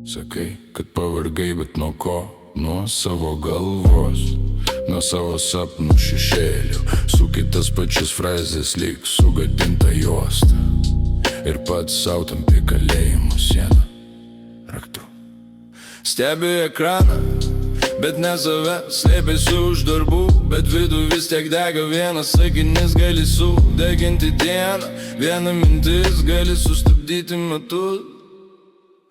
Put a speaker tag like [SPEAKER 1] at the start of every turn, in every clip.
[SPEAKER 1] Sakai, kad pavargai, bet nuo ko? Nuo savo galvos, nuo savo sapnų šešėlių. Suki tas pačias frazės lyg sugadinta juosta. Ir pats sau tampi kalėjimo sieną raktu. Stebi ekraną, bet ne save. Slėpėsi už darbų, bet vidų vis tiek dega. Vienas sakinys gali sudeginti dieną. Viena mintis gali sustabdyti metus.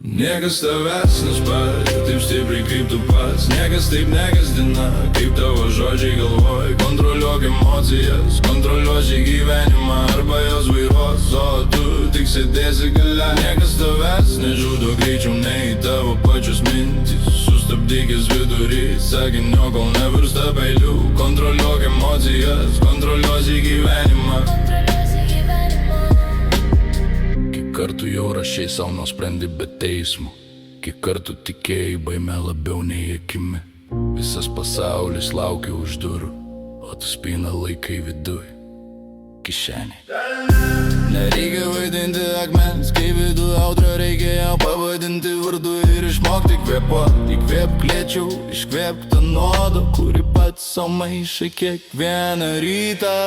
[SPEAKER 1] Niekas tavęs nespaudžia taip stipriai kaip tu pats. Niekas taip negazdina kaip tavo žodžiai galvoj. Kontroliuok emocijas, kontroliuosi gyvenimą arba jos vairuos, o tu tik sėdėsi gale. Niekas tavęs nežudo greičiau nei tavo pačios mintis. Sustabdykis vidury sakinio, kol nevirsta peiliu. Kontroliuok emocijas, kontroliuosi gyvenimą. Kartų jau rašiai savo nuosprendį be teismo. Kiek kartų tikėjai baime labiau nei akimi. Visas pasaulis laukia už durų, o tu spyną laikai viduj, kišenėj. Nereikia vaidinti akmens, kai vidų audrą reikia jau pavadinti vardu ir išmokti kvėpuot. Įkvėpk lėčiau, iškvėpk tą nuodą, kurį pats sau maišai kiekvieną rytą.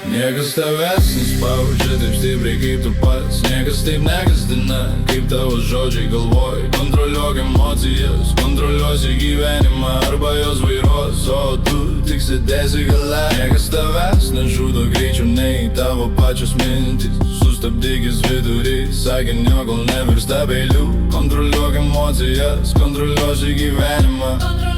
[SPEAKER 1] Niekas tavęs nespaudžia taip stipriai kaip tu pats. Niekas taip negazdina kaip tavo žodžiai galvoj. Kontroliuok emocijas, kontroliuosi gyvenimą arba jos vairuos, o tu tik sėdėsi gale. Niekas tavęs nežudo greičiau nei tavo pačios mintis. Sustabdykis vidury sakinio, kol nevirsta peiliu. Kontroliuok emocijas, kontroliuosi gyvenimą.